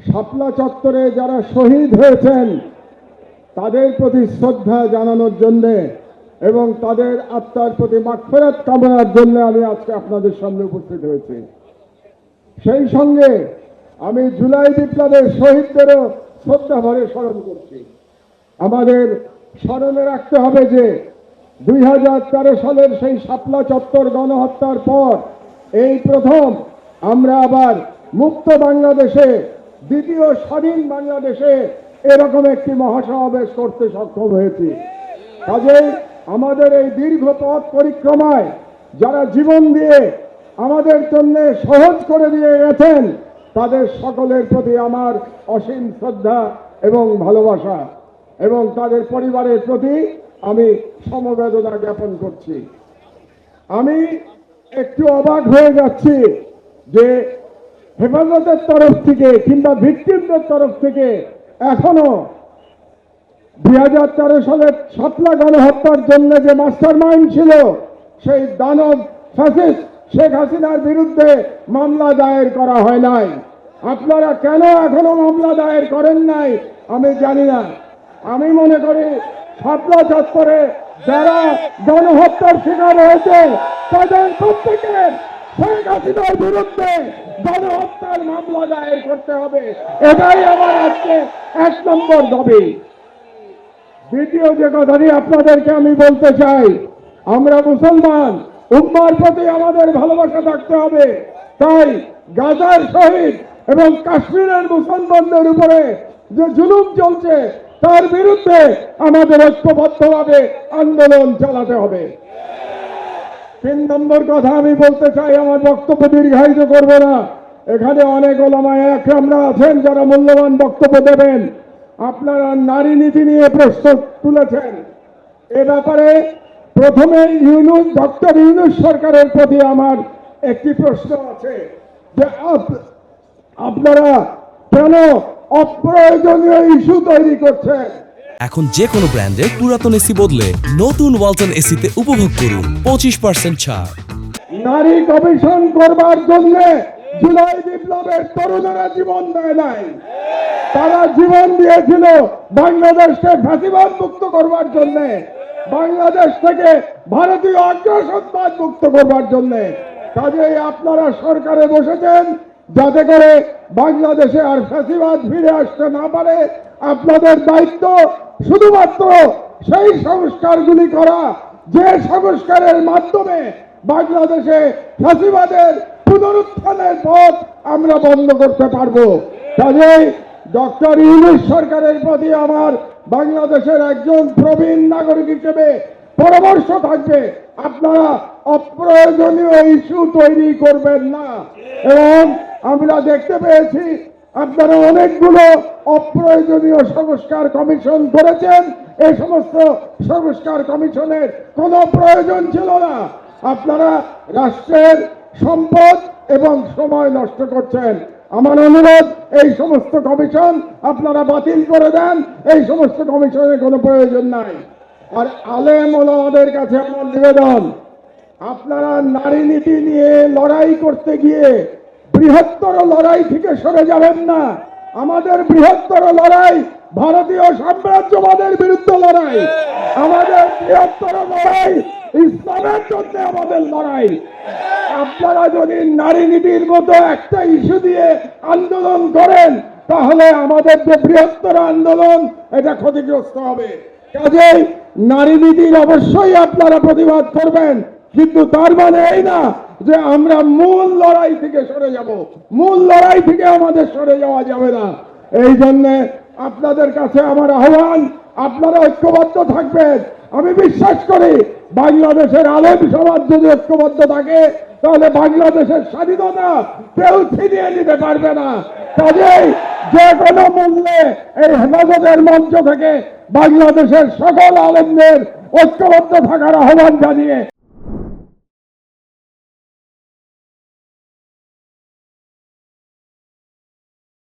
শাপলা চত্বরে যারা শহীদ হয়েছেন তাদের প্রতি শ্রদ্ধা জানানোর জন্য এবং তাদের আত্মার প্রতি মাগফিরাত কামনার জন্য আমি আজকে আপনাদের সামনে উপস্থিত হয়েছি। সেই সঙ্গে আমি জুলাই বিপ্লবের শহীদদেরও শ্রদ্ধা ভরে স্মরণ করছি। আমাদের স্মরণে রাখতে হবে যে 2013 সালের সেই শাপলা চত্বর গণহত্যার পর এই প্রথম আমরা আবার মুক্ত বাংলাদেশে, দ্বিতীয় স্বাধীন বাংলাদেশে এরকম একটি মহাসমাবেশ করতে সক্ষম হয়েছি। কাজেই আমাদের এই দীর্ঘ পথ পরিক্রমায় যারা জীবন দিয়ে আমাদের জন্য সহজ করে দিয়ে গেছেন তাদের সকলের প্রতি আমার অসীম শ্রদ্ধা এবং ভালোবাসা, এবং তাদের পরিবারের প্রতি আমি সমবেদনা জ্ঞাপন করছি। আমি একটু অবাক হয়ে যাচ্ছি যে হেফাজতের তরফ থেকে কিংবা ভিকটিমদের তরফ থেকে এখনো 2013 সালের শাপলা গণহত্যার জন্য যে মাস্টার মাইন্ড ছিল সেই দানব ফ্যাসিস্ট শেখ হাসিনার বিরুদ্ধে মামলা দায়ের করা হয় নাই। আপনারা কেন এখনো মামলা দায়ের করেন নাই আমি জানি না। আমি মনে করি শাপলা চত্বরে যারা গণহত্যার শিকার হয়েছে তাদের প্রত্যেকের শেখ হাসিনার বিরুদ্ধে গণহত্যার মামলা দায়ের করতে হবে। এটাই আমার আজকে 1 নম্বর দাবি। দ্বিতীয় যে কথাটি আপনাদেরকে আমি বলতে চাই, আমরা মুসলমান, উম্মার প্রতি আমাদের ভালোবাসা থাকতে হবে। তাই গাজার শহীদ এবং কাশ্মীরের মুসলমানদের উপরে যে জুলুম চলছে তার বিরুদ্ধে আমাদের ঐক্যবদ্ধভাবে আন্দোলন চালাতে হবে। 3 নম্বর কথা আমি বলতে চাই, আমার বক্তব্য দীর্ঘায়িত করব না। এখানে অনেক ওলামায়ে একরামরা আছেন যারা মূল্যবান বক্তব্য দেবেন। আপনারা নারী নীতি নিয়ে প্রশ্ন তুলেছেন। এ ব্যাপারে প্রথমে ডক্টর ইউনূস সরকারের প্রতি আমার একটি প্রশ্ন আছে যে আপনারা কেন অপ্রয়োজনীয় ইস্যু তৈরি করছেন। এখন যে কোনো ব্র্যান্ডের পুরাতন এসি বদলে নতুন ওয়ালটন এসিতে উপভোগ করুন 25% ছাড়। নারী কমিশন করবার জন্য জুলাই বিপ্লবের তরুণরা জীবন দেয় নাই, তারা জীবন দিয়েছিল বাংলাদেশকে ফ্যাসিবাদ মুক্ত করবার জন্য, বাংলাদেশ থেকে ভারতীয় আগ্রাসনবাদ মুক্ত করবার জন্য। কাজেই আপনারা সরকারে বসেছেন যাতে করে বাংলাদেশে আর ফ্যাসিবাদ ফিরে আসতে না পারে। আপনাদের দায়িত্ব শুধুমাত্র সেই সংস্কারগুলি করা যে সংস্কারের মাধ্যমে বাংলাদেশে ফ্যাসিবাদের পুনরুত্থানের পথ আমরা বন্ধ করতে পারবো। কাজেই ডক্টর ইউনূস সরকারের প্রতি আমার বাংলাদেশের একজন প্রবীণ নাগরিক হিসেবে পরামর্শ থাকবে, আপনারা অপ্রয়োজনীয় ইস্যু তৈরি করবেন না। এবং আমরা দেখতে পেয়েছি আপনারা অনেকগুলো অপ্রয়োজনীয় সংস্কার কমিশন করেছেন। এই সমস্ত সংস্কার কমিশনের কোনো প্রয়োজন ছিল না। আপনারা রাষ্ট্রের সম্পদ এবং সময় নষ্ট করছেন। আমার অনুরোধ, এই সমস্ত কমিশন আপনারা বাতিল করে দেন। এই সমস্ত কমিশনের কোনো প্রয়োজন নাই। আর আলেম ওলামাদের কাছে আমার নিবেদন, আপনারা নারী নীতি নিয়ে লড়াই করতে গিয়ে বৃহত্তর লড়াই থেকে সরে যাবেন না। আমাদের বৃহত্তর লড়াই ভারতীয় সাম্রাজ্যবাদের বিরুদ্ধে লড়াই। আমাদের বৃহত্তর লড়াই ইসলামের জন্য আমাদের লড়াই। আপনারা যদি নারী নীতির মতো একটা ইস্যু দিয়ে আন্দোলন করেন তাহলে আমাদের যে বৃহত্তর আন্দোলন এটা ক্ষতিগ্রস্ত হবে। কাজেই নারী নীতির অবশ্যই আপনারা প্রতিবাদ করবেন, কিন্তু তার মানে এই না যে আমরা মূল লড়াই থেকে সরে যাব। মূল লড়াই থেকে আমাদের সরে যাওয়া যাবে না। এই জন্য আপনাদের কাছে আমার আহ্বান, আপনারা ঐক্যবদ্ধ থাকবেন। আমি বিশ্বাস করি বাংলাদেশের আলেম সমাজ যদি ঐক্যবদ্ধ থাকে তাহলে বাংলাদেশের স্বাধীনতা কেউ ছিনিয়ে নিতে পারবে না। কাজেই যে কোনো মূল্যে এই হেফাজতের মঞ্চ থেকে বাংলাদেশের সকল আলেমদের ঐক্যবদ্ধ থাকার আহ্বান জানিয়ে